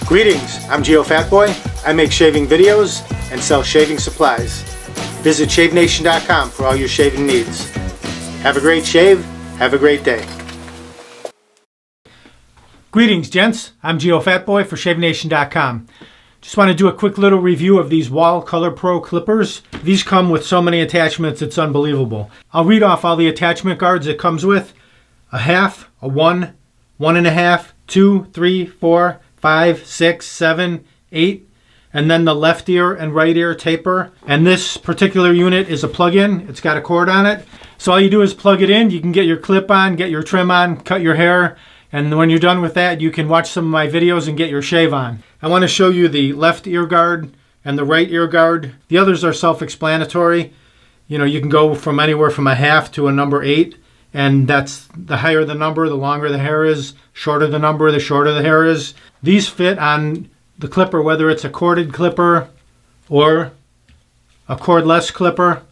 Greetings, I'm Geofatboy. I make shaving videos and sell shaving supplies. Visit shavenation.com for all your shaving needs. Have a great shave, have a great day. Greetings, gents. I'm Geofatboy for shavenation.com. Just want to do a quick little review of these Wahl Color Pro clippers. These come with so many attachments, it's unbelievable. I'll read off all the attachment guards it comes with. A half, a 1, 1.5, 2, 3, 4, 5, 6, 7, 8, and then the left ear and right ear taper. And this particular unit is a plug-in. It's got a cord on it. So all you do is plug it in. You can get your clip on, get your trim on, cut your hair, and when you're done with that, you can watch some of my videos and get your shave on. I want to show you the left ear guard and the right ear guard. The others are self-explanatory. You know, you can go from anywhere from a half to a number 8. And that's the higher the number, the longer the hair is. Shorter the number, the shorter the hair is. These fit on the clipper, whether it's a corded clipper or a cordless clipper.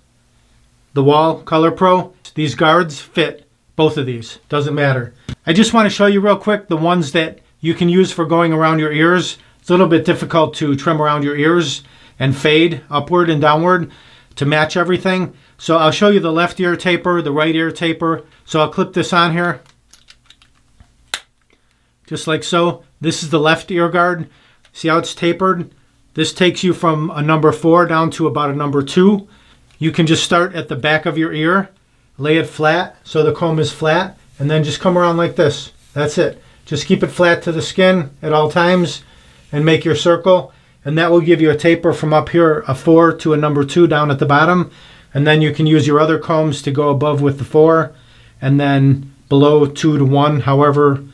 The Wahl Color Pro, these guards fit both of these. Doesn't matter. I just want to show you real quick the ones that you can use for going around your ears. It's a little bit difficult to trim around your ears and fade upward and downward to match everything. So I'll show you the left ear taper, the right ear taper. So I'll clip this on here, just like so. This is the left ear guard. See how it's tapered? This takes you from a number 4 down to about a number 2. You can just start at the back of your ear, lay it flat so the comb is flat, and then just come around like this. That's it. Just keep it flat to the skin at all times and make your circle. And that will give you a taper from up here, a 4 to a number 2 down at the bottom. And then you can use your other combs to go above with the 4 and then below 2 to 1, however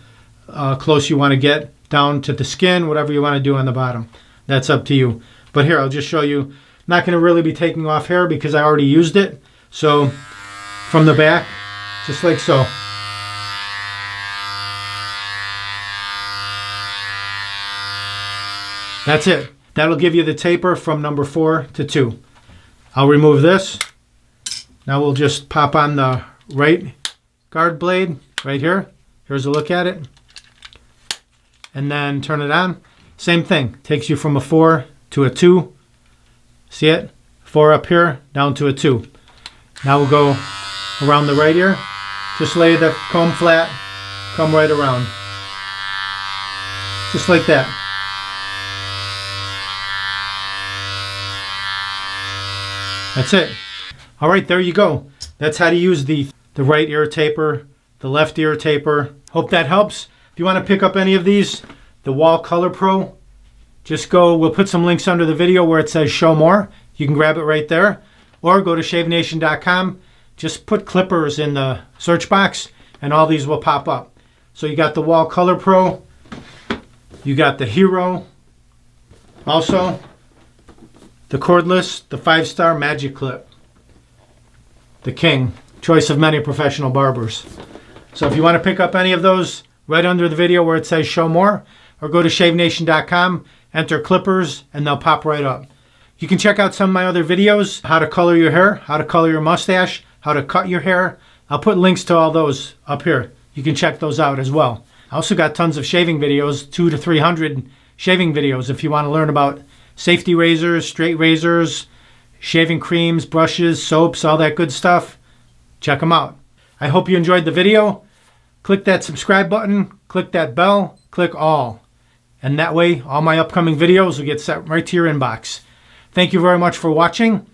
close you want to get down to the skin, whatever you want to do on the bottom. That's up to you. But here, I'll just show you. I'm not going to really be taking off hair because I already used it. So from the back, just like so. That's it. That'll give you the taper from number 4 to 2. I'll remove this. Now we'll just pop on the right guard blade right here. Here's a look at it. And then turn it on. Same thing. Takes you from a 4 to a 2. See it? 4 up here, down to a 2. Now we'll go around the right ear. Just lay the comb flat, come right around. Just like that. That's it. All right, there you go. That's how to use the right ear taper, the left ear taper. Hope that helps. If you want to pick up any of these, the Wahl Color Pro, just go. We'll put some links under the video where it says show more. You can grab it right there. Or go to shavenation.com. Just put clippers in the search box and all these will pop up. So you got the Wahl Color Pro. You got the Hero. Also, the cordless, the 5-star magic clip. The King, choice of many professional barbers. So if you want to pick up any of those, right under the video where it says show more, or go to shavenation.com, enter clippers, and they'll pop right up. You can check out some of my other videos, how to color your hair, how to color your mustache, how to cut your hair. I'll put links to all those up here. You can check those out as well. I also got tons of shaving videos, 200 to 300 shaving videos if you want to learn about safety razors, straight razors, shaving creams, brushes, soaps, all that good stuff. Check them out. I hope you enjoyed the video. Click that subscribe button, click that bell, click all. And that way, all my upcoming videos will get sent right to your inbox. Thank you very much for watching.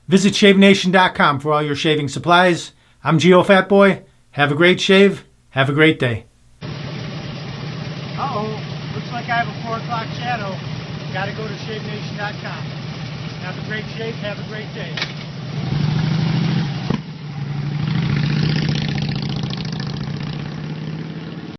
Visit shavenation.com for all your shaving supplies. I'm Geofatboy. Have a great shave. Have a great day. Uh-oh. Looks like I have a 4 o'clock shadow. Got to go to shavenation.com. Have a great shave. Have a great day.